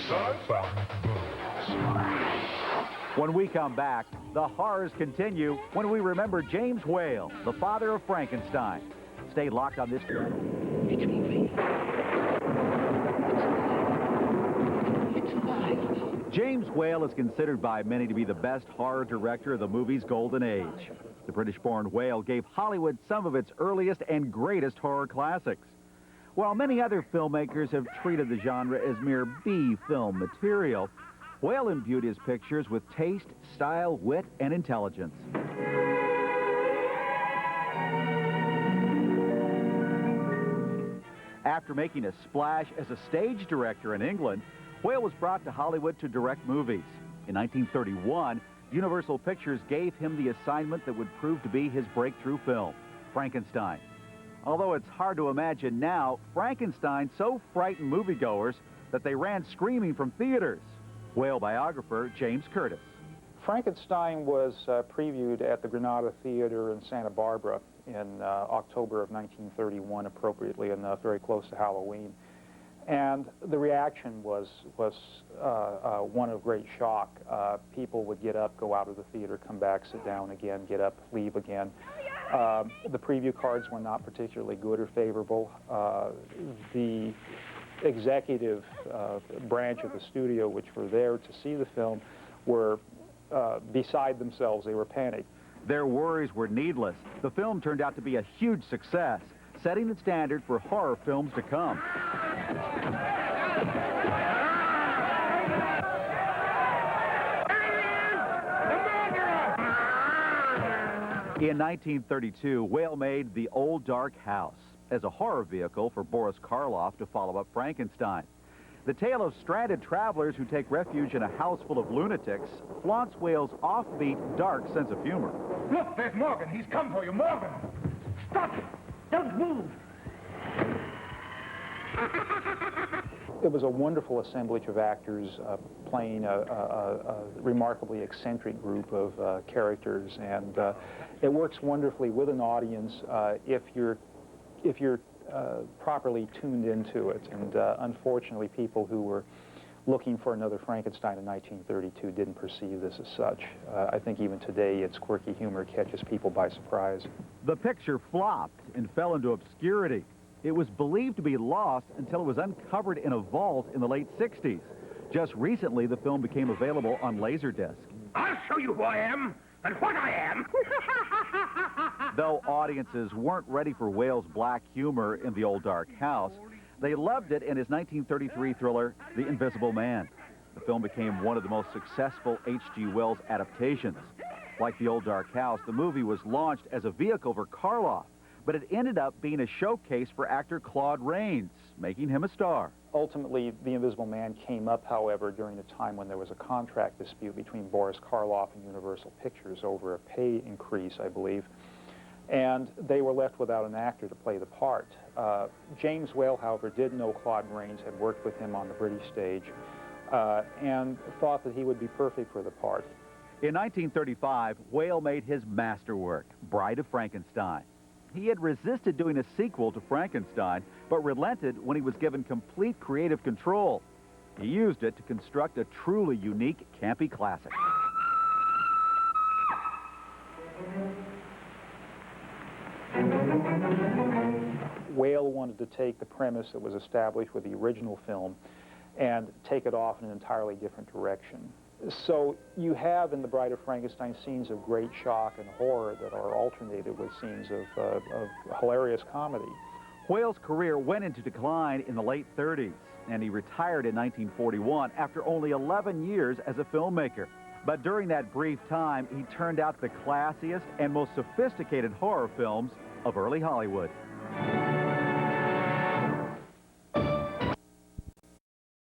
Sci-Fi Buzz. When we come back, the horrors continue when we remember James Whale, the father of Frankenstein. Stay locked on this. It's moving. It's alive. James Whale is considered by many to be the best horror director of the movie's golden age. The British-born Whale gave Hollywood some of its earliest and greatest horror classics. While many other filmmakers have treated the genre as mere B-film material, Whale imbued his pictures with taste, style, wit, and intelligence. After making a splash as a stage director in England, Whale was brought to Hollywood to direct movies. In 1931, Universal Pictures gave him the assignment that would prove to be his breakthrough film, Frankenstein. Although it's hard to imagine now, Frankenstein so frightened moviegoers that they ran screaming from theaters. Whale biographer James Curtis. Frankenstein was previewed at the Granada Theater in Santa Barbara in October of 1931, appropriately enough, very close to Halloween. And the reaction was one of great shock. People would get up, go out of the theater, come back, sit down again, get up, leave again. The preview cards were not particularly good or favorable. The executive branch of the studio, which were there to see the film, were beside themselves. They were panicked. Their worries were needless. The film turned out to be a huge success, setting the standard for horror films to come. In 1932, Whale made The Old Dark House as a horror vehicle for Boris Karloff to follow up Frankenstein. The tale of stranded travelers who take refuge in a house full of lunatics flaunts Whale's offbeat, dark sense of humor. Look, there's Morgan. He's come for you. Morgan! Stop! Don't move! It was a wonderful assemblage of actors playing a remarkably eccentric group of characters, and it works wonderfully with an audience if you're properly tuned into it. And unfortunately, people who were looking for another Frankenstein in 1932 didn't perceive this as such. I think even today, its quirky humor catches people by surprise. The picture flopped and fell into obscurity. It was believed to be lost until it was uncovered in a vault in the late 60s. Just recently, the film became available on Laserdisc. I'll show you who I am and what I am. Though audiences weren't ready for Whale's black humor in The Old Dark House, they loved it in his 1933 thriller, The Invisible Man. The film became one of the most successful H.G. Wells adaptations. Like The Old Dark House, the movie was launched as a vehicle for Karloff, but it ended up being a showcase for actor Claude Rains, making him a star. Ultimately, The Invisible Man came up, however, during a time when there was a contract dispute between Boris Karloff and Universal Pictures over a pay increase, I believe, and they were left without an actor to play the part. James Whale, however, did know Claude Rains, had worked with him on the British stage, and thought that he would be perfect for the part. In 1935, Whale made his masterwork, Bride of Frankenstein. He had resisted doing a sequel to Frankenstein, but relented when he was given complete creative control. He used it to construct a truly unique, campy classic. Whale wanted to take the premise that was established with the original film and take it off in an entirely different direction. So you have in The Bride of Frankenstein scenes of great shock and horror that are alternated with scenes of hilarious comedy. Whale's career went into decline in the late 30s, and he retired in 1941 after only 11 years as a filmmaker. But during that brief time, he turned out the classiest and most sophisticated horror films of early Hollywood.